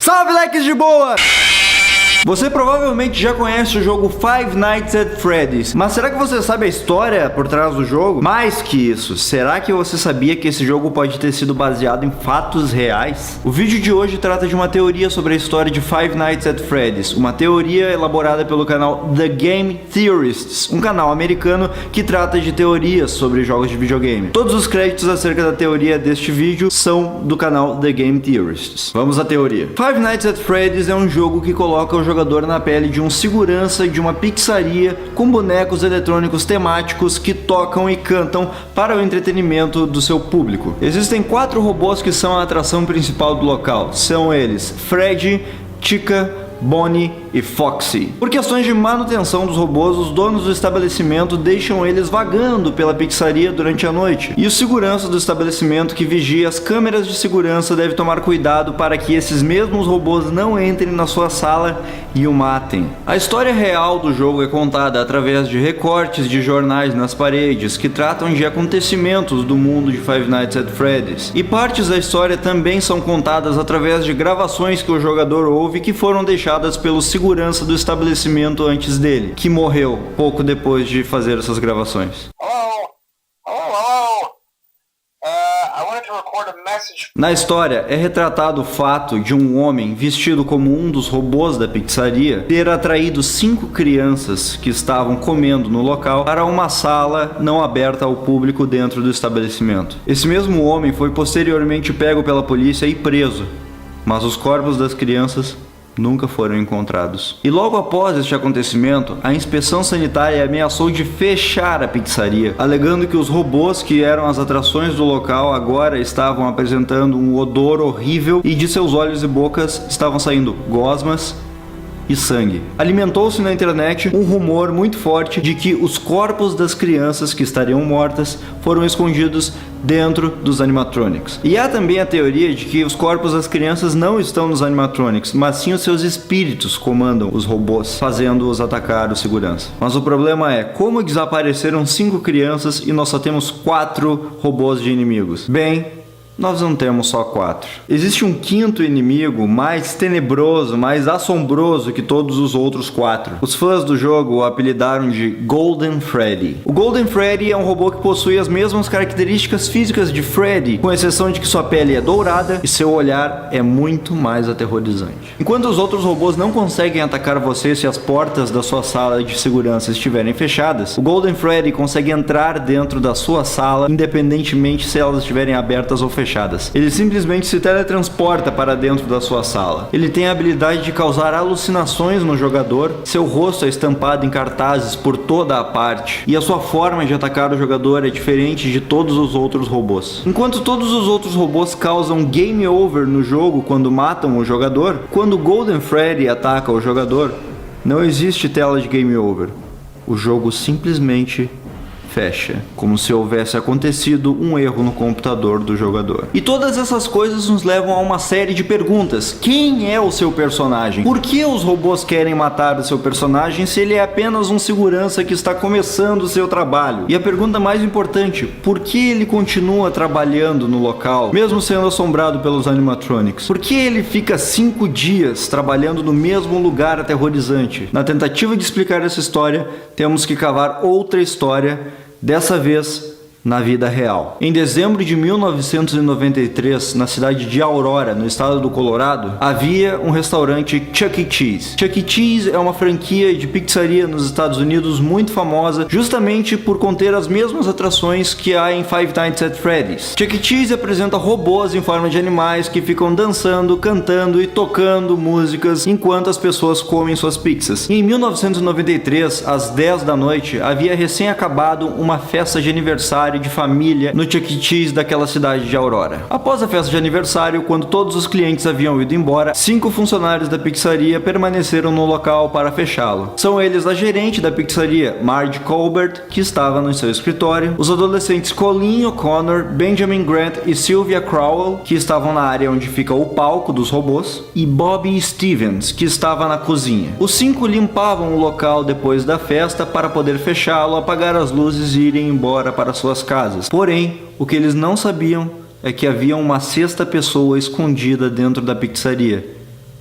Salve, likes de boa! Você provavelmente já conhece o jogo Five Nights at Freddy's, mas será que você sabe a história por trás do jogo? Mais que isso, será que você sabia que esse jogo pode ter sido baseado em fatos reais? O vídeo de hoje trata de uma teoria sobre a história de Five Nights at Freddy's, uma teoria elaborada pelo canal The Game Theorists, um canal americano que trata de teorias sobre jogos de videogame. Todos os créditos acerca da teoria deste vídeo são do canal The Game Theorists. Vamos à teoria. Five Nights at Freddy's é um jogo que coloca o jogador na pele de um segurança de uma pizzaria com bonecos eletrônicos temáticos que tocam e cantam para o entretenimento do seu público. Existem 4 robôs que são a atração principal do local. São eles Freddy, Chica, Bonnie e Foxy. Por questões de manutenção dos robôs, os donos do estabelecimento deixam eles vagando pela pizzaria durante a noite. E o segurança do estabelecimento que vigia as câmeras de segurança deve tomar cuidado para que esses mesmos robôs não entrem na sua sala e o matem. A história real do jogo é contada através de recortes de jornais nas paredes que tratam de acontecimentos do mundo de Five Nights at Freddy's. E partes da história também são contadas através de gravações que o jogador ouve que foram deixadas pelo segurança do estabelecimento antes dele, que morreu pouco depois de fazer essas gravações. Na história, é retratado o fato de um homem vestido como um dos robôs da pizzaria ter atraído 5 crianças que estavam comendo no local para uma sala não aberta ao público dentro do estabelecimento. Esse mesmo homem foi posteriormente pego pela polícia e preso, mas os corpos das crianças nunca foram encontrados. E logo após este acontecimento, a inspeção sanitária ameaçou de fechar a pizzaria, alegando que os robôs que eram as atrações do local agora estavam apresentando um odor horrível e de seus olhos e bocas estavam saindo gosmas e sangue. Alimentou-se na internet um rumor muito forte de que os corpos das crianças que estariam mortas foram escondidos dentro dos animatronics. E há também a teoria de que os corpos das crianças não estão nos animatronics, mas sim os seus espíritos comandam os robôs, fazendo-os atacar o segurança. Mas o problema é, como desapareceram 5 crianças e nós só temos 4 robôs de inimigos? Bem, nós não temos só 4. Existe um 5º inimigo mais tenebroso, mais assombroso que todos os outros 4. Os fãs do jogo o apelidaram de Golden Freddy. O Golden Freddy é um robô que possui as mesmas características físicas de Freddy, com exceção de que sua pele é dourada e seu olhar é muito mais aterrorizante. Enquanto os outros robôs não conseguem atacar você se as portas da sua sala de segurança estiverem fechadas, o Golden Freddy consegue entrar dentro da sua sala, independentemente se elas estiverem abertas ou fechadas. Ele simplesmente se teletransporta para dentro da sua sala. Ele tem a habilidade de causar alucinações no jogador, seu rosto é estampado em cartazes por toda a parte, e a sua forma de atacar o jogador é diferente de todos os outros robôs. Enquanto todos os outros robôs causam game over no jogo quando matam o jogador, quando Golden Freddy ataca o jogador, não existe tela de game over. O jogo simplesmente fecha, como se houvesse acontecido um erro no computador do jogador. E todas essas coisas nos levam a uma série de perguntas. Quem é o seu personagem? Por que os robôs querem matar o seu personagem se ele é apenas um segurança que está começando o seu trabalho? E a pergunta mais importante, por que ele continua trabalhando no local, mesmo sendo assombrado pelos animatronics? Por que ele fica 5 dias trabalhando no mesmo lugar aterrorizante? Na tentativa de explicar essa história, temos que cavar outra história, dessa vez na vida real. Em dezembro de 1993, na cidade de Aurora, no estado do Colorado, havia um restaurante Chuck E. Cheese. Chuck E. Cheese é uma franquia de pizzaria nos Estados Unidos muito famosa, justamente por conter as mesmas atrações que há em Five Nights at Freddy's. Chuck E. Cheese apresenta robôs em forma de animais que ficam dançando, cantando e tocando músicas enquanto as pessoas comem suas pizzas. E em 1993, às 10 da noite, havia recém acabado uma festa de aniversário de família no Chuck E. Cheese daquela cidade de Aurora. Após a festa de aniversário, quando todos os clientes haviam ido embora, 5 funcionários da pizzaria permaneceram no local para fechá-lo. São eles a gerente da pizzaria, Marge Colbert, que estava no seu escritório, os adolescentes Colleen O'Connor, Benjamin Grant e Sylvia Crowell, que estavam na área onde fica o palco dos robôs, e Bobby Stevens, que estava na cozinha. Os 5 limpavam o local depois da festa para poder fechá-lo, apagar as luzes e irem embora para suas casas. Porém, o que eles não sabiam é que havia uma 6ª pessoa escondida dentro da pizzaria.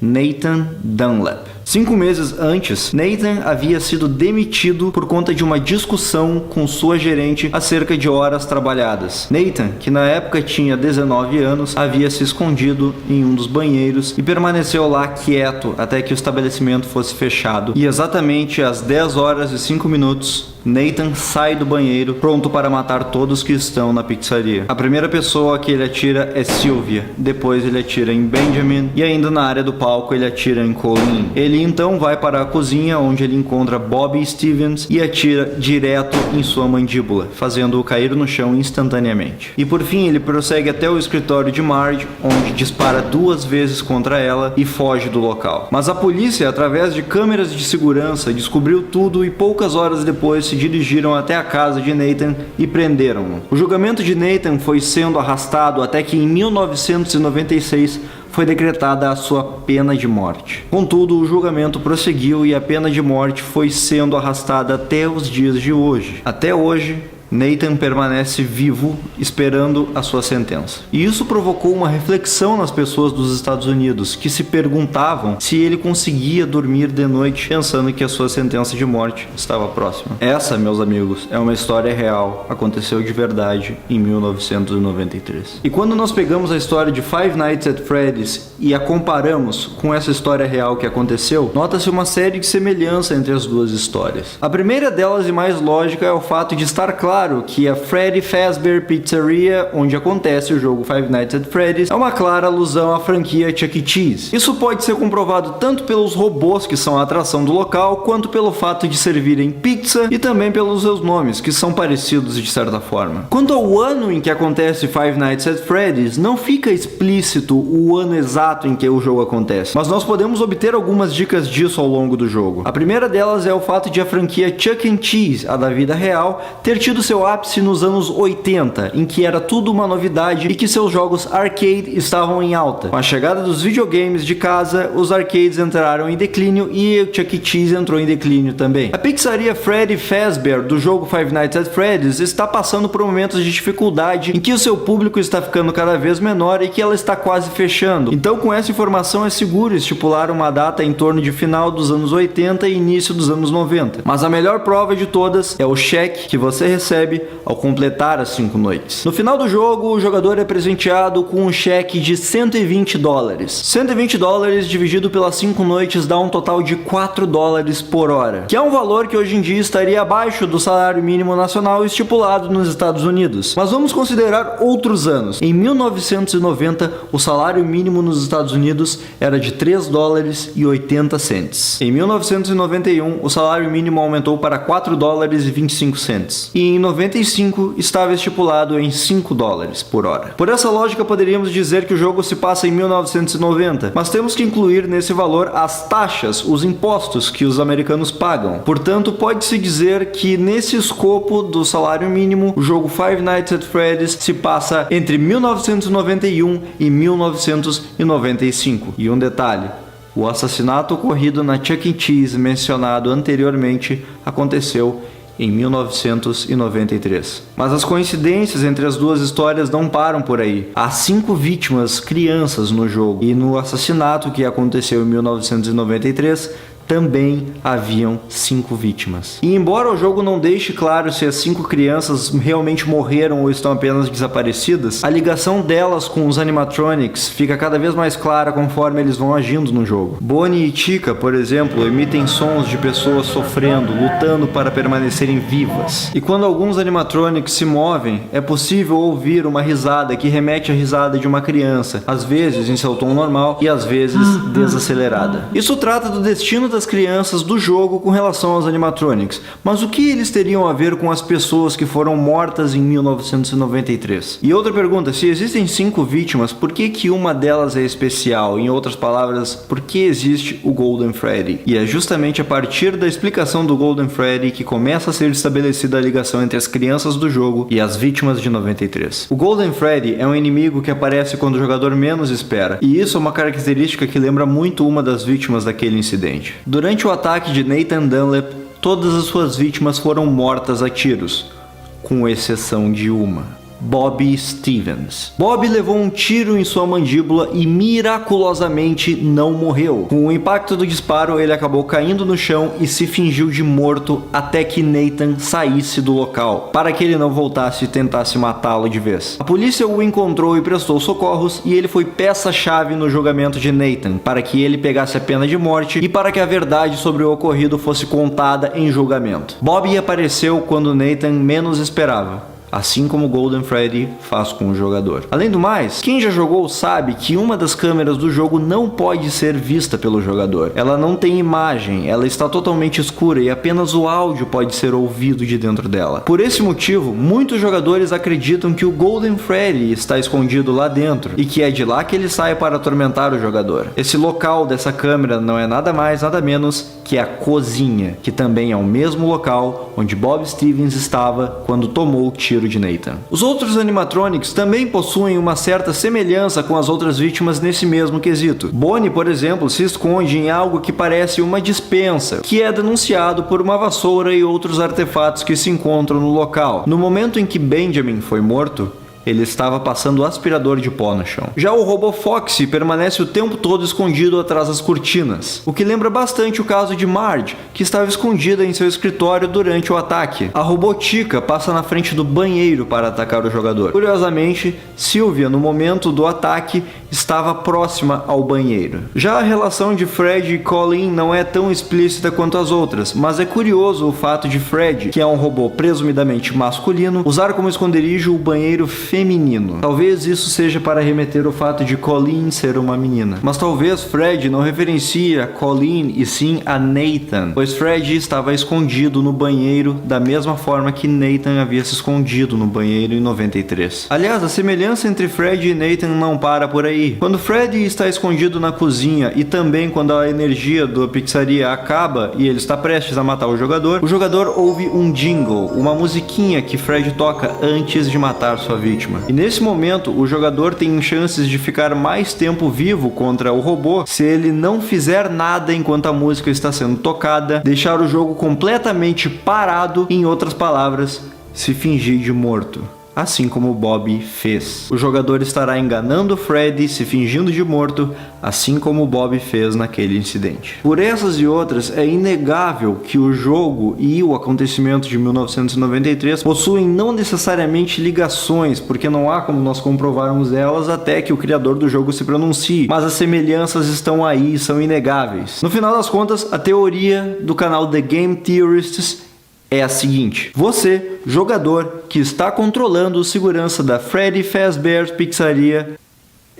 Nathan Dunlap. 5 meses antes, Nathan havia sido demitido por conta de uma discussão com sua gerente acerca de horas trabalhadas. Nathan, que na época tinha 19 anos, havia se escondido em um dos banheiros e permaneceu lá quieto até que o estabelecimento fosse fechado. E exatamente às 10 horas e 5 minutos, Nathan sai do banheiro, pronto para matar todos que estão na pizzaria. A primeira pessoa que ele atira é Sylvia, depois ele atira em Benjamin e ainda na área do palco ele atira em Colleen. Ele então vai para a cozinha, onde ele encontra Bobby Stevens e atira direto em sua mandíbula, fazendo-o cair no chão instantaneamente. E por fim ele prossegue até o escritório de Marge, onde dispara 2 vezes contra ela e foge do local. Mas a polícia, através de câmeras de segurança, descobriu tudo e poucas horas depois se dirigiram até a casa de Nathan e prenderam-no. O julgamento de Nathan foi sendo arrastado até que em 1996 foi decretada a sua pena de morte. Contudo, o julgamento prosseguiu e a pena de morte foi sendo arrastada até os dias de hoje. Até hoje, Nathan permanece vivo, esperando a sua sentença. E isso provocou uma reflexão nas pessoas dos Estados Unidos, que se perguntavam se ele conseguia dormir de noite, pensando que a sua sentença de morte estava próxima. Essa, meus amigos, é uma história real, aconteceu de verdade em 1993. E quando nós pegamos a história de Five Nights at Freddy's e a comparamos com essa história real que aconteceu, nota-se uma série de semelhança entre as duas histórias. A primeira delas e mais lógica é o fato de estar claro que a Freddy Fazbear Pizzeria, onde acontece o jogo Five Nights at Freddy's, é uma clara alusão à franquia Chuck E. Cheese. Isso pode ser comprovado tanto pelos robôs que são a atração do local, quanto pelo fato de servirem pizza e também pelos seus nomes, que são parecidos de certa forma. Quanto ao ano em que acontece Five Nights at Freddy's, não fica explícito o ano exato em que o jogo acontece, mas nós podemos obter algumas dicas disso ao longo do jogo. A primeira delas é o fato de a franquia Chuck E. Cheese, a da vida real, ter tido seu ápice nos anos 80, em que era tudo uma novidade e que seus jogos arcade estavam em alta. Com a chegada dos videogames de casa, os arcades entraram em declínio e o Chuck E. Cheese entrou em declínio também. A pizzaria Freddy Fazbear do jogo Five Nights at Freddy's está passando por momentos de dificuldade em que o seu público está ficando cada vez menor e que ela está quase fechando. Então, com essa informação é seguro estipular uma data em torno de final dos anos 80 e início dos anos 90. Mas a melhor prova de todas é o cheque que você recebe ao completar as 5 noites. No final do jogo, o jogador é presenteado com um cheque de $120. $120 dividido pelas 5 noites dá um total de $4 por hora, que é um valor que hoje em dia estaria abaixo do salário mínimo nacional estipulado nos Estados Unidos. Mas vamos considerar outros anos. Em 1990, o salário mínimo nos Estados Unidos era de $3,80. Em 1991, o salário mínimo aumentou para $4,25. E em 95 estava estipulado em $5 por hora. Por essa lógica, poderíamos dizer que o jogo se passa em 1990, mas temos que incluir nesse valor as taxas, os impostos que os americanos pagam. Portanto, pode-se dizer que nesse escopo do salário mínimo, o jogo Five Nights at Freddy's se passa entre 1991 e 1995. E um detalhe: o assassinato ocorrido na Chuck E. Cheese mencionado anteriormente aconteceu em 1993. Mas as coincidências entre as duas histórias não param por aí. Há 5 vítimas crianças no jogo, e no assassinato que aconteceu em 1993 também haviam 5 vítimas. E embora o jogo não deixe claro se as 5 crianças realmente morreram ou estão apenas desaparecidas, a ligação delas com os animatronics fica cada vez mais clara conforme eles vão agindo no jogo. Bonnie e Chica, por exemplo, emitem sons de pessoas sofrendo, lutando para permanecerem vivas. E quando alguns animatronics se movem, é possível ouvir uma risada que remete à risada de uma criança, às vezes em seu tom normal e às vezes desacelerada. Isso trata do destino das crianças do jogo com relação aos animatronics, mas o que eles teriam a ver com as pessoas que foram mortas em 1993? E outra pergunta: se existem 5 vítimas, por que uma delas é especial? Em outras palavras, por que existe o Golden Freddy? E é justamente a partir da explicação do Golden Freddy que começa a ser estabelecida a ligação entre as crianças do jogo e as vítimas de 93. O Golden Freddy é um inimigo que aparece quando o jogador menos espera, e isso é uma característica que lembra muito uma das vítimas daquele incidente. Durante o ataque de Nathan Dunlap, todas as suas vítimas foram mortas a tiros, com exceção de uma. Bobby Stevens. Bobby levou um tiro em sua mandíbula e miraculosamente não morreu. Com o impacto do disparo, ele acabou caindo no chão e se fingiu de morto até que Nathan saísse do local, para que ele não voltasse e tentasse matá-lo de vez. A polícia o encontrou e prestou socorros, e ele foi peça-chave no julgamento de Nathan, para que ele pegasse a pena de morte e para que a verdade sobre o ocorrido fosse contada em julgamento. Bobby apareceu quando Nathan menos esperava, assim como Golden Freddy faz com o jogador. Além do mais, quem já jogou sabe que uma das câmeras do jogo não pode ser vista pelo jogador. Ela não tem imagem, ela está totalmente escura e apenas o áudio pode ser ouvido de dentro dela. Por esse motivo, muitos jogadores acreditam que o Golden Freddy está escondido lá dentro e que é de lá que ele sai para atormentar o jogador. Esse local dessa câmera não é nada mais, nada menos que a cozinha, que também é o mesmo local onde Bob Stevens estava quando tomou o tiro de Nathan. Os outros animatronics também possuem uma certa semelhança com as outras vítimas nesse mesmo quesito. Bonnie, por exemplo, se esconde em algo que parece uma despensa, que é denunciado por uma vassoura e outros artefatos que se encontram no local. No momento em que Benjamin foi morto, ele estava passando aspirador de pó no chão. Já o robô Foxy permanece o tempo todo escondido atrás das cortinas, o que lembra bastante o caso de Marge, que estava escondida em seu escritório durante o ataque. A robô Chica passa na frente do banheiro para atacar o jogador. Curiosamente, Sylvia, no momento do ataque, estava próxima ao banheiro. Já a relação de Fred e Colleen não é tão explícita quanto as outras, mas é curioso o fato de Fred, que é um robô presumidamente masculino, usar como esconderijo o banheiro feminino. Talvez isso seja para remeter ao fato de Colleen ser uma menina. Mas talvez Fred não referencie a Colleen e sim a Nathan, pois Fred estava escondido no banheiro da mesma forma que Nathan havia se escondido no banheiro em 93. Aliás, a semelhança entre Fred e Nathan não para por aí. Quando Fred está escondido na cozinha e também quando a energia da pizzaria acaba e ele está prestes a matar o jogador ouve um jingle, uma musiquinha que Fred toca antes de matar sua vítima. E nesse momento, o jogador tem chances de ficar mais tempo vivo contra o robô se ele não fizer nada enquanto a música está sendo tocada, deixar o jogo completamente parado, em outras palavras, se fingir de morto. Assim como Bobby fez. O jogador estará enganando Freddy, se fingindo de morto, assim como Bobby fez naquele incidente. Por essas e outras, é inegável que o jogo e o acontecimento de 1993 possuem não necessariamente ligações, porque não há como nós comprovarmos elas até que o criador do jogo se pronuncie, mas as semelhanças estão aí e são inegáveis. No final das contas, a teoria do canal The Game Theorists é a seguinte: você, jogador, que está controlando a segurança da Freddy Fazbear's Pizzaria,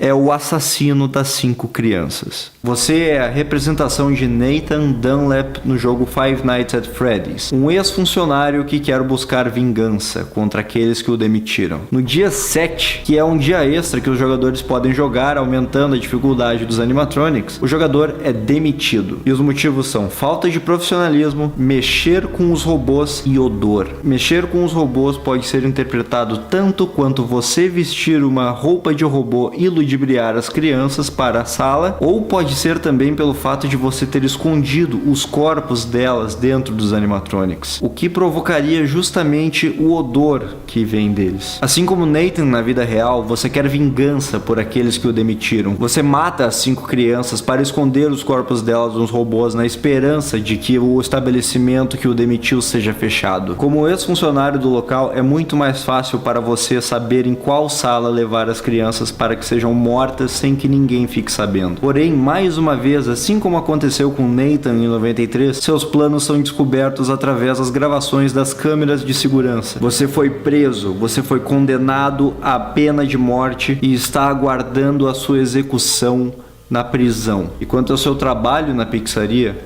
é o assassino das 5 crianças. Você é a representação de Nathan Dunlap no jogo Five Nights at Freddy's, um ex-funcionário que quer buscar vingança contra aqueles que o demitiram. No dia 7, que é um dia extra que os jogadores podem jogar, aumentando a dificuldade dos animatronics, o jogador é demitido. E os motivos são falta de profissionalismo, mexer com os robôs e odor. Mexer com os robôs pode ser interpretado tanto quanto você vestir uma roupa de robô e ludibriar as crianças para a sala, ou pode ser também pelo fato de você ter escondido os corpos delas dentro dos animatronics, o que provocaria justamente o odor que vem deles. Assim como Nathan na vida real, você quer vingança por aqueles que o demitiram. Você mata as 5 crianças para esconder os corpos delas nos robôs na esperança de que o estabelecimento que o demitiu seja fechado. Como ex-funcionário do local, é muito mais fácil para você saber em qual sala levar as crianças para que sejam mortas sem que ninguém fique sabendo. Porém, mais uma vez, assim como aconteceu com Nathan em 93, seus planos são descobertos através das gravações das câmeras de segurança. Você foi preso, você foi condenado à pena de morte e está aguardando a sua execução na prisão. E quanto ao seu trabalho na pizzaria,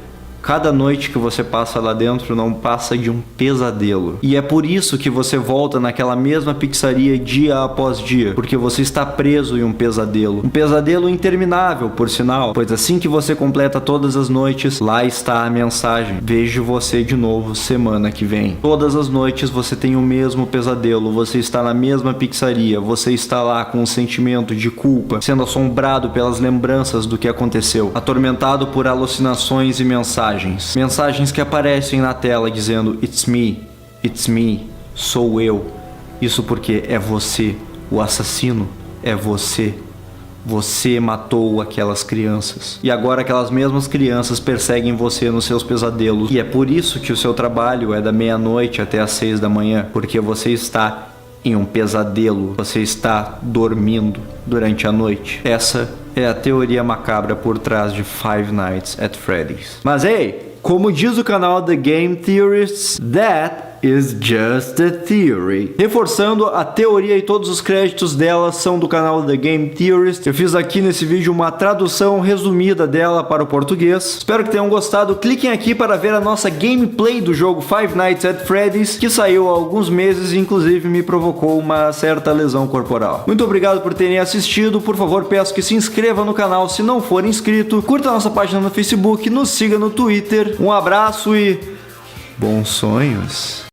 cada noite que você passa lá dentro não passa de um pesadelo. E é por isso que você volta naquela mesma pizzaria dia após dia, porque você está preso em um pesadelo. Um pesadelo interminável, por sinal, pois assim que você completa todas as noites, lá está a mensagem: vejo você de novo semana que vem. Todas as noites você tem o mesmo pesadelo, você está na mesma pizzaria, você está lá com um sentimento de culpa, sendo assombrado pelas lembranças do que aconteceu, atormentado por alucinações e mensagens que aparecem na tela dizendo it's me, sou eu, Isso porque é você, o assassino, é você. Você matou aquelas crianças. E agora aquelas mesmas crianças perseguem você nos seus pesadelos. E é por isso que o seu trabalho é da meia-noite até às 6 da manhã. Porque você está em um pesadelo. Você está dormindo durante a noite. Essa é a teoria macabra por trás de Five Nights at Freddy's. Mas ei, como diz o canal The Game Theorists, that is just a theory. Reforçando, a teoria e todos os créditos dela são do canal The Game Theorist. Eu fiz aqui nesse vídeo uma tradução resumida dela para o português. Espero que tenham gostado. Cliquem aqui para ver a nossa gameplay do jogo Five Nights at Freddy's, que saiu há alguns meses e inclusive me provocou uma certa lesão corporal. Muito obrigado por terem assistido. Por favor, peço que se inscreva no canal se não for inscrito. Curta a nossa página no Facebook, nos siga no Twitter. Um abraço e bons sonhos.